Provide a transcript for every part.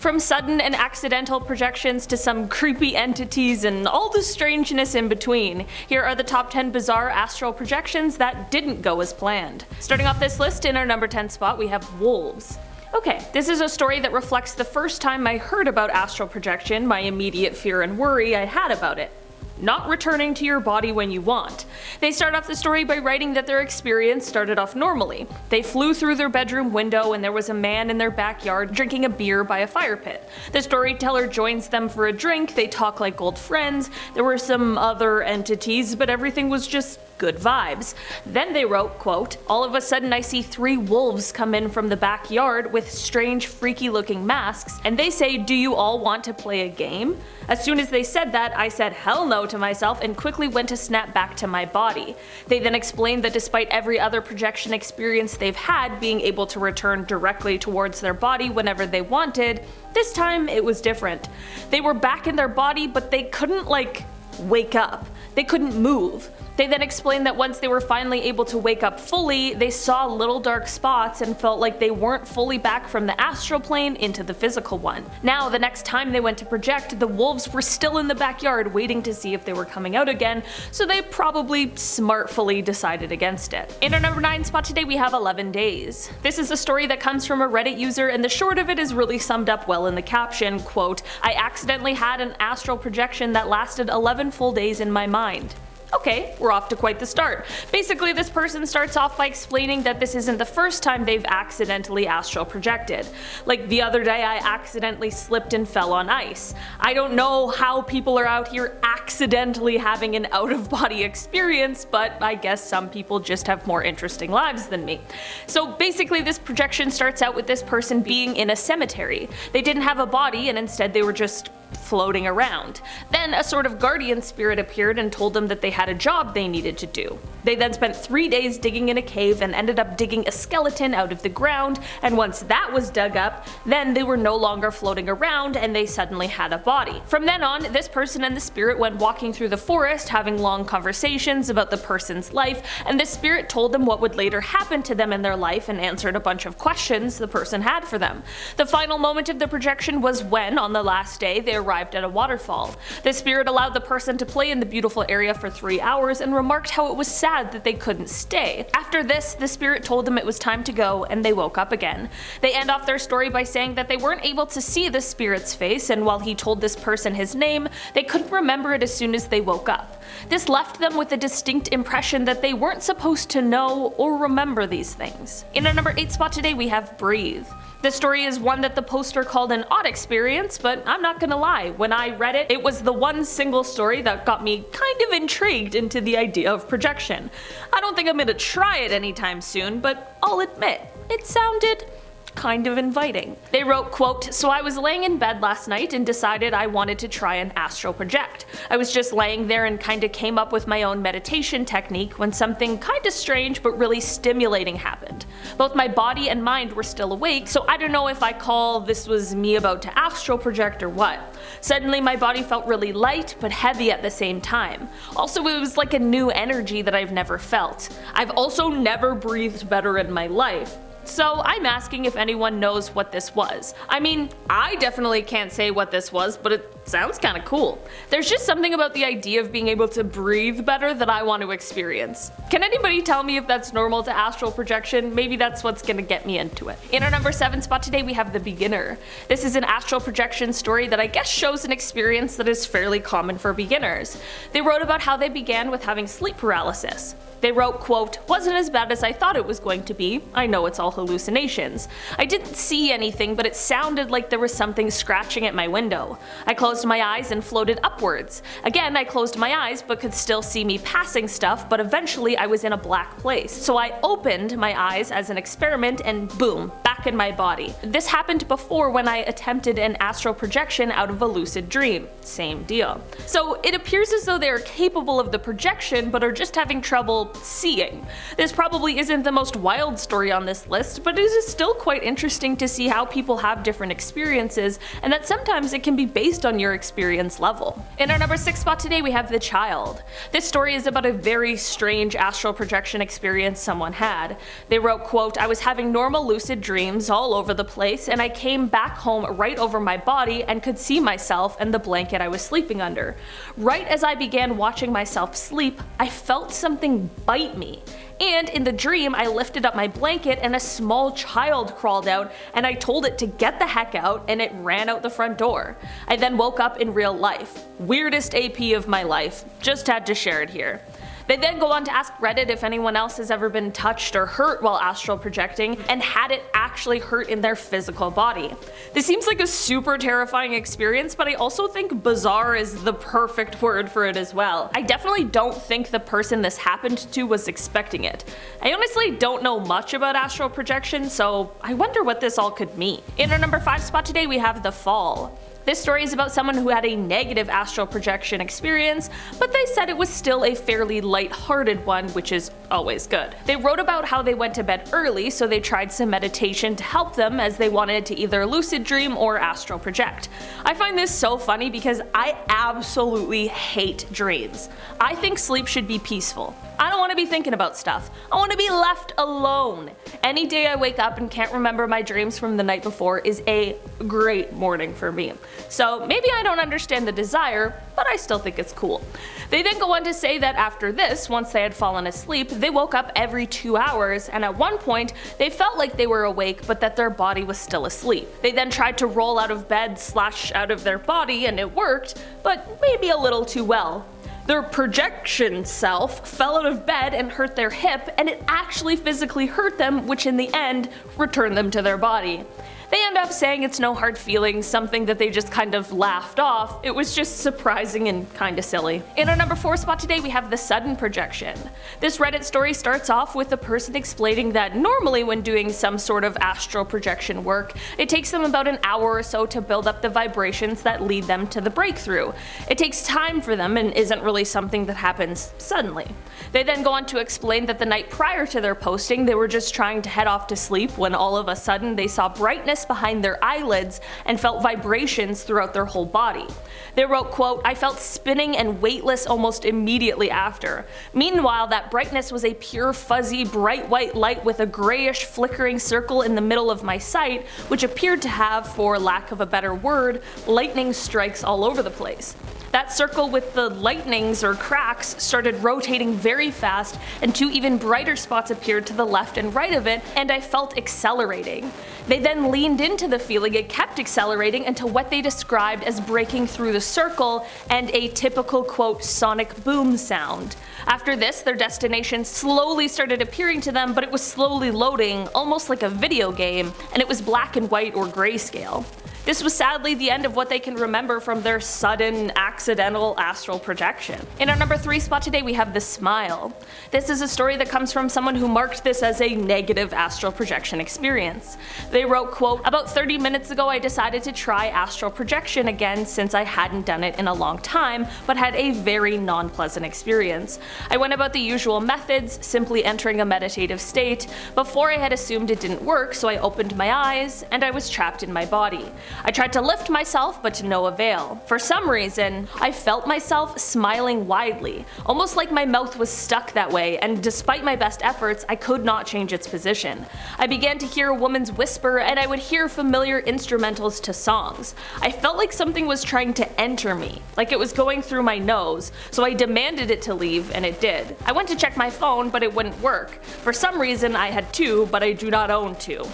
From sudden and accidental projections to some creepy entities and all the strangeness in between, here are the top 10 bizarre astral projections that didn't go as planned. Starting off this list, in our number 10 spot we have wolves. Okay, this is a story that reflects the first time I heard about astral projection, my immediate fear and worry I had about it. Not returning to your body when you want. They start off the story by writing that their experience started off normally. They flew through their bedroom window and there was a man in their backyard drinking a beer by a fire pit. The storyteller joins them for a drink, they talk like old friends, there were some other entities, but everything was just good vibes. Then they wrote, quote, "All of a sudden I see 3 wolves come in from the backyard with strange freaky looking masks and they say, 'Do you all want to play a game?' As soon as they said that, I said hell no to myself and quickly went to snap back to my body." They then explained that despite every other projection experience they've had being able to return directly towards their body whenever they wanted, this time it was different. They were back in their body but they couldn't wake up. They couldn't move. They then explained that once they were finally able to wake up fully, they saw little dark spots and felt like they weren't fully back from the astral plane into the physical one. Now, the next time they went to project, the wolves were still in the backyard waiting to see if they were coming out again, so they probably smartfully decided against it. In our number 9 spot today we have 11 Days. This is a story that comes from a Reddit user and the short of it is really summed up well in the caption, quote, "I accidentally had an astral projection that lasted 11 full days in my mind." Okay, we're off to quite the start. Basically, this person starts off by explaining that this isn't the first time they've accidentally astral projected. Like the other day I accidentally slipped and fell on ice. I don't know how people are out here accidentally having an out-of-body experience, but I guess some people just have more interesting lives than me. So basically this projection starts out with this person being in a cemetery. They didn't have a body and instead they were just floating around. Then a sort of guardian spirit appeared and told them that they had a job they needed to do. They then spent 3 days digging in a cave and ended up digging a skeleton out of the ground, and once that was dug up, then they were no longer floating around and they suddenly had a body. From then on, this person and the spirit went walking through the forest having long conversations about the person's life, and the spirit told them what would later happen to them in their life and answered a bunch of questions the person had for them. The final moment of the projection was when, on the last day, they arrived at a waterfall. The spirit allowed the person to play in the beautiful area for 3 hours and remarked how it was sad that they couldn't stay. After this, the spirit told them it was time to go and they woke up again. They end off their story by saying that they weren't able to see the spirit's face, and while he told this person his name, they couldn't remember it as soon as they woke up. This left them with a distinct impression that they weren't supposed to know or remember these things. In our number 8 spot today we have Breathe. The story is one that the poster called an odd experience, but I'm not gonna lie, when I read it, it was the one single story that got me kind of intrigued into the idea of projection. I don't think I'm gonna try it anytime soon, but I'll admit, it sounded kind of inviting. They wrote, quote, "So I was laying in bed last night and decided I wanted to try and astral project. I was just laying there and kinda came up with my own meditation technique when something kinda strange but really stimulating happened. Both my body and mind were still awake, so I don't know if I call this was me about to astral project or what. Suddenly my body felt really light but heavy at the same time. Also it was like a new energy that I've never felt. I've also never breathed better in my life. So I'm asking if anyone knows what this was. I mean, I definitely can't say what this was, but it sounds kinda cool. There's just something about the idea of being able to breathe better that I want to experience. Can anybody tell me if that's normal to astral projection? Maybe that's what's gonna get me into it." In our number 7 spot today we have The Beginner. This is an astral projection story that I guess shows an experience that is fairly common for beginners. They wrote about how they began with having sleep paralysis. They wrote, quote, "Wasn't as bad as I thought it was going to be. I know it's all hallucinations. I didn't see anything, but it sounded like there was something scratching at my window. I closed my eyes and floated upwards. Again, I closed my eyes but could still see me passing stuff, but eventually I was in a black place. So I opened my eyes as an experiment and boom, back in my body. This happened before when I attempted an astral projection out of a lucid dream. Same deal. So it appears as though they are capable of the projection but are just having trouble seeing. This probably isn't the most wild story on this list, but it is still quite interesting to see how people have different experiences and that sometimes it can be based on your experience level. In our number 6 spot today we have The Child. This story is about a very strange astral projection experience someone had. They wrote, quote, "I was having normal lucid dreams dreams all over the place, and I came back home right over my body and could see myself and the blanket I was sleeping under. Right as I began watching myself sleep, I felt something bite me. And in the dream, I lifted up my blanket and a small child crawled out, and I told it to get the heck out, and it ran out the front door. I then woke up in real life. Weirdest AP of my life. Just had to share it here. They then go on to ask Reddit if anyone else has ever been touched or hurt while astral projecting, and had it actually hurt in their physical body. This seems like a super terrifying experience, but I also think bizarre is the perfect word for it as well. I definitely don't think the person this happened to was expecting it. I honestly don't know much about astral projection, so I wonder what this all could mean. In our number 5 spot today we have The Fall. This story is about someone who had a negative astral projection experience, but they said it was still a fairly light-hearted one, which is always good. They wrote about how they went to bed early, so they tried some meditation to help them as they wanted to either lucid dream or astral project. I find this so funny because I absolutely hate dreams. I think sleep should be peaceful. I don't want to be thinking about stuff. I want to be left alone. Any day I wake up and can't remember my dreams from the night before is a great morning for me. So maybe I don't understand the desire, but I still think it's cool. They then go on to say that after this, once they had fallen asleep, they woke up every 2 hours, and at one point they felt like they were awake but that their body was still asleep. They then tried to roll out of bed / out of their body, and it worked, but maybe a little too well. Their projection self fell out of bed and hurt their hip, and it actually physically hurt them, which in the end returned them to their body. They end up saying it's no hard feelings, something that they just kind of laughed off. It was just surprising and kinda silly. In our number 4 spot today we have The Sudden Projection. This Reddit story starts off with a person explaining that normally when doing some sort of astral projection work, it takes them about an hour or so to build up the vibrations that lead them to the breakthrough. It takes time for them and isn't really something that happens suddenly. They then go on to explain that the night prior to their posting, they were just trying to head off to sleep when all of a sudden they saw brightness behind their eyelids and felt vibrations throughout their whole body. They wrote, quote, "I felt spinning and weightless almost immediately after. Meanwhile, that brightness was a pure fuzzy bright white light with a grayish flickering circle in the middle of my sight, which appeared to have, for lack of a better word, lightning strikes all over the place. That circle with the lightnings or cracks started rotating very fast, and 2 even brighter spots appeared to the left and right of it, and I felt accelerating. They then leaned into the feeling it kept accelerating until what they described as breaking through the circle and a typical, quote, sonic boom sound. After this, their destination slowly started appearing to them, but it was slowly loading, almost like a video game, and it was black and white or grayscale. This was sadly the end of what they can remember from their sudden, accidental astral projection. In our number 3 spot today we have The Smile. This is a story that comes from someone who marked this as a negative astral projection experience. They wrote, quote, "About 30 minutes ago I decided to try astral projection again since I hadn't done it in a long time, but had a very non-pleasant experience. I went about the usual methods, simply entering a meditative state. Before I had assumed it didn't work, so I opened my eyes, and I was trapped in my body. I tried to lift myself, but to no avail. For some reason, I felt myself smiling widely, almost like my mouth was stuck that way, and despite my best efforts, I could not change its position. I began to hear a woman's whisper, and I would hear familiar instrumentals to songs. I felt like something was trying to enter me, like it was going through my nose, so I demanded it to leave, and it did. I went to check my phone, but it wouldn't work. For some reason, I had 2, but I do not own 2.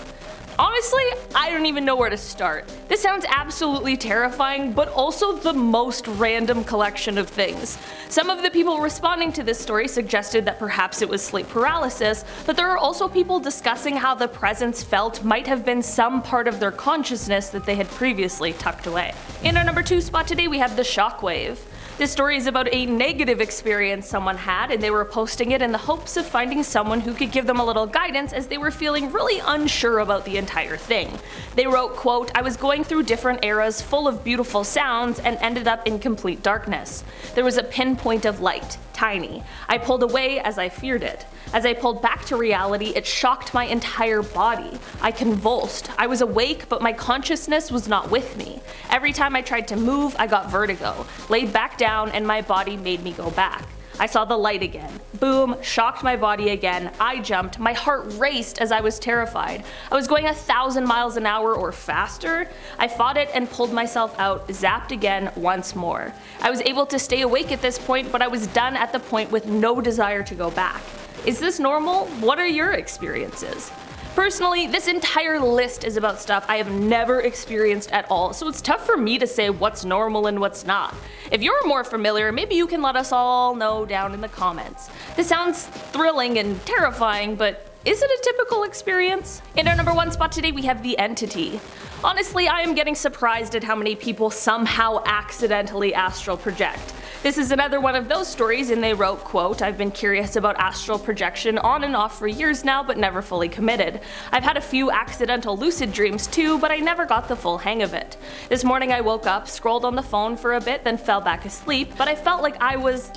Honestly, I don't even know where to start. This sounds absolutely terrifying, but also the most random collection of things. Some of the people responding to this story suggested that perhaps it was sleep paralysis, but there are also people discussing how the presence felt might have been some part of their consciousness that they had previously tucked away. In our number 2 spot today we have The Shockwave. This story is about a negative experience someone had, and they were posting it in the hopes of finding someone who could give them a little guidance as they were feeling really unsure about the entire thing. They wrote, quote, "I was going through different eras full of beautiful sounds and ended up in complete darkness. There was a pinpoint of light, tiny. I pulled away as I feared it. As I pulled back to reality, it shocked my entire body. I convulsed. I was awake, but my consciousness was not with me. Every time I tried to move, I got vertigo, laid back down, and my body made me go back. I saw the light again. Boom, shocked my body again. I jumped. My heart raced as I was terrified. I was going 1,000 miles an hour or faster. I fought it and pulled myself out, zapped again once more. I was able to stay awake at this point, but I was done at the point with no desire to go back. Is this normal? What are your experiences? Personally, this entire list is about stuff I have never experienced at all, so it's tough for me to say what's normal and what's not. If you're more familiar, maybe you can let us all know down in the comments. This sounds thrilling and terrifying, but is it a typical experience? In our number 1 spot today we have the entity. Honestly, I am getting surprised at how many people somehow accidentally astral project. This is another one of those stories, and they wrote, quote, "I've been curious about astral projection on and off for years now, but never fully committed. I've had a few accidental lucid dreams too, but I never got the full hang of it. This morning I woke up, scrolled on the phone for a bit, then fell back asleep, but I felt like I was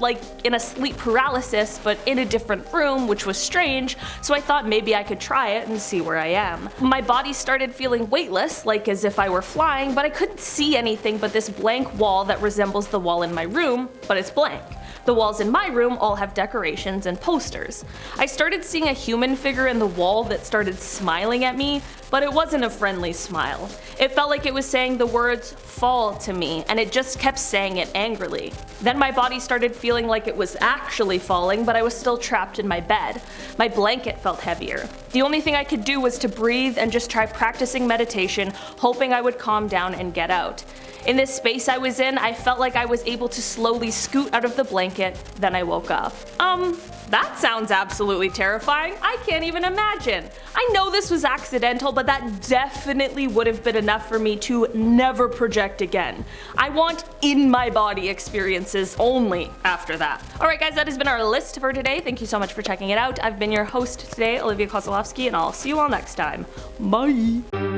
in a sleep paralysis, but in a different room, which was strange, so I thought maybe I could try it and see where I am. My body started feeling weightless, like as if I were flying, but I couldn't see anything but this blank wall that resembles the wall in my room, but it's blank. The walls in my room all have decorations and posters. I started seeing a human figure in the wall that started smiling at me, but it wasn't a friendly smile. It felt like it was saying the words 'fall' to me, and it just kept saying it angrily. Then my body started feeling like it was actually falling, but I was still trapped in my bed. My blanket felt heavier. The only thing I could do was to breathe and just try practicing meditation, hoping I would calm down and get out. In this space I was in, I felt like I was able to slowly scoot out of the blanket, then I woke up. That sounds absolutely terrifying. I can't even imagine. I know this was accidental, but that definitely would have been enough for me to never project again. I want in my body experiences only after that. Alright guys, that has been our list for today. Thank you so much for checking it out. I've been your host today, Olivia Kozlowski, and I'll see you all next time. Bye!